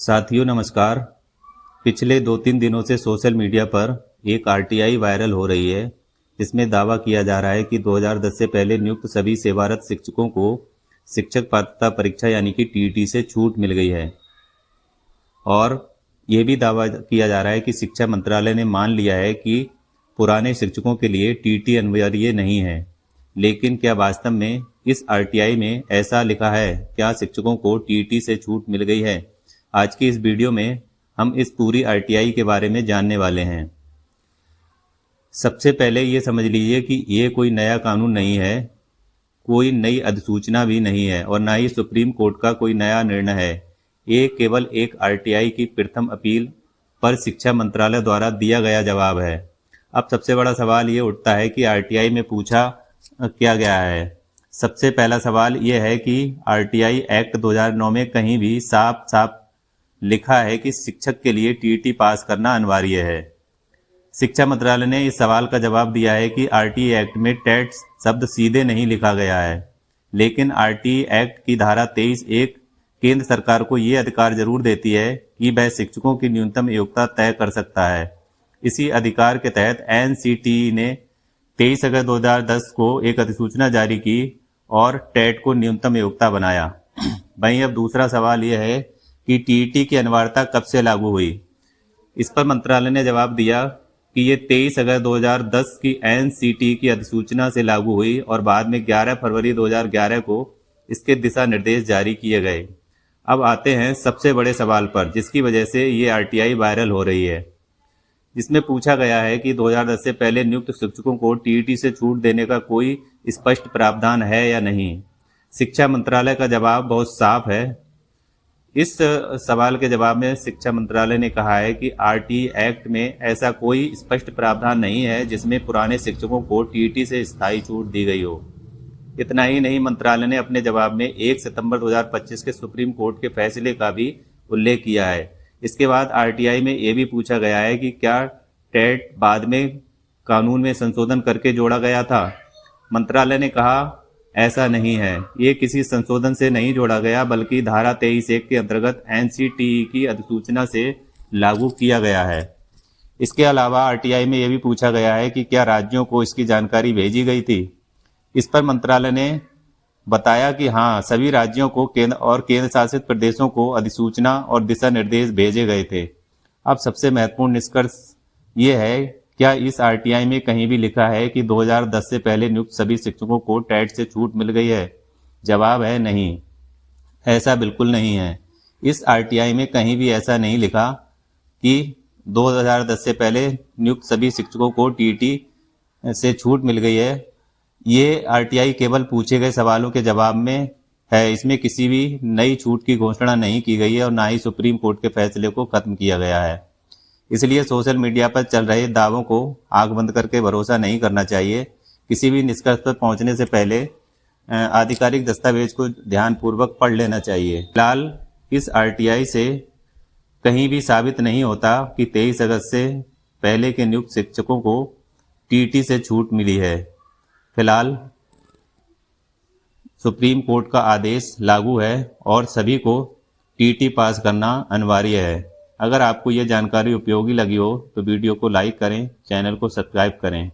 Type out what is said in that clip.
साथियों नमस्कार। पिछले 2-3 दिनों से सोशल मीडिया पर एक आरटीआई वायरल हो रही है, जिसमें दावा किया जा रहा है कि 2010 से पहले नियुक्त सभी सेवारत शिक्षकों को शिक्षक पात्रता परीक्षा यानी कि टीईटी से छूट मिल गई है। और ये भी दावा किया जा रहा है कि शिक्षा मंत्रालय ने मान लिया है कि पुराने शिक्षकों के लिए टीईटी अनिवार्य नहीं है। लेकिन क्या वास्तव में इस आरटीआई में ऐसा लिखा है? क्या शिक्षकों को टीईटी से छूट मिल गई है? आज की इस वीडियो में हम इस पूरी आरटीआई के बारे में जानने वाले हैं। सबसे पहले ये समझ लीजिए कि ये कोई नया कानून नहीं है, कोई नई अधिसूचना भी नहीं है और ना ही सुप्रीम कोर्ट का कोई नया निर्णय है। ये केवल एक आरटीआई की प्रथम अपील पर शिक्षा मंत्रालय द्वारा दिया गया जवाब है। अब सबसे बड़ा सवाल ये उठता है कि आरटीआई में पूछा क्या गया है। सबसे पहला सवाल ये है कि आरटीआई एक्ट 2009 में कहीं भी साफ साफ लिखा है कि शिक्षक के लिए टीईटी पास करना अनिवार्य है। शिक्षा मंत्रालय ने इस सवाल का जवाब दिया है कि आरटीई एक्ट में टेट शब्द सीधे नहीं लिखा गया है, लेकिन आरटीई एक्ट की धारा 23(1) केंद्र सरकार को ये अधिकार जरूर देती है कि वह शिक्षकों की न्यूनतम योग्यता तय कर सकता है। इसी अधिकार के तहत एनसीटीई ने 23 अगस्त 2010 को एक अधिसूचना जारी की और टेट को न्यूनतम योग्यता बनाया। वहीं अब दूसरा सवाल यह है कि टीईटी की अनिवार्यता कब से लागू हुई। इस पर मंत्रालय ने जवाब दिया कि ये 23 अगस्त 2010 की एनसीटी की अधिसूचना से लागू हुई और बाद में 11 फरवरी 2011 को इसके दिशा निर्देश जारी किए गए। अब आते हैं सबसे बड़े सवाल पर, जिसकी वजह से ये आरटीआई वायरल हो रही है, जिसमें पूछा गया है कि 2010 से पहले नियुक्त शिक्षकों को टीईटी से छूट देने का कोई स्पष्ट प्रावधान है या नहीं। शिक्षा मंत्रालय का जवाब बहुत साफ है। इस सवाल के जवाब में शिक्षा मंत्रालय ने कहा है कि आरटीई एक्ट में ऐसा कोई स्पष्ट प्रावधान नहीं है जिसमें पुराने शिक्षकों को टीईटी से स्थायी छूट दी गई हो। इतना ही नहीं, मंत्रालय ने अपने जवाब में 1 सितंबर 2025 के सुप्रीम कोर्ट के फैसले का भी उल्लेख किया है। इसके बाद आरटीआई में ये भी पूछा गया है कि क्या टेट बाद में कानून में संशोधन करके जोड़ा गया था। मंत्रालय ने कहा ऐसा नहीं है, ये किसी संशोधन से नहीं जोड़ा गया, बल्कि धारा 23(1) के अंतर्गत एनसीटीई की अधिसूचना से लागू किया गया है। इसके अलावा आरटीआई में यह भी पूछा गया है कि क्या राज्यों को इसकी जानकारी भेजी गई थी। इस पर मंत्रालय ने बताया कि हाँ, सभी राज्यों को केंद्र शासित प्रदेशों को अधिसूचना और दिशा निर्देश भेजे गए थे। अब सबसे महत्वपूर्ण निष्कर्ष ये है, क्या इस आरटीआई में कहीं भी लिखा है कि 2010 से पहले नियुक्त सभी शिक्षकों को टेट से छूट मिल गई है? जवाब है नहीं, ऐसा बिल्कुल नहीं है। इस आरटीआई में कहीं भी ऐसा नहीं लिखा कि 2010 से पहले नियुक्त सभी शिक्षकों को टीईटी से छूट मिल गई है। ये आरटीआई केवल पूछे गए सवालों के जवाब में है। इसमें किसी भी नई छूट की घोषणा नहीं की गई है और ना ही सुप्रीम कोर्ट के फैसले को खत्म किया गया है। इसलिए सोशल मीडिया पर चल रहे दावों को आंख बंद करके भरोसा नहीं करना चाहिए। किसी भी निष्कर्ष पर पहुंचने से पहले आधिकारिक दस्तावेज को ध्यानपूर्वक पढ़ लेना चाहिए। फिलहाल इस आरटीआई से कहीं भी साबित नहीं होता कि 23 अगस्त से पहले के नियुक्त शिक्षकों को टीईटी से छूट मिली है। फिलहाल सुप्रीम कोर्ट का आदेश लागू है और सभी को टीईटी पास करना अनिवार्य है। अगर आपको यह जानकारी उपयोगी लगी हो तो वीडियो को लाइक करें, चैनल को सब्सक्राइब करें।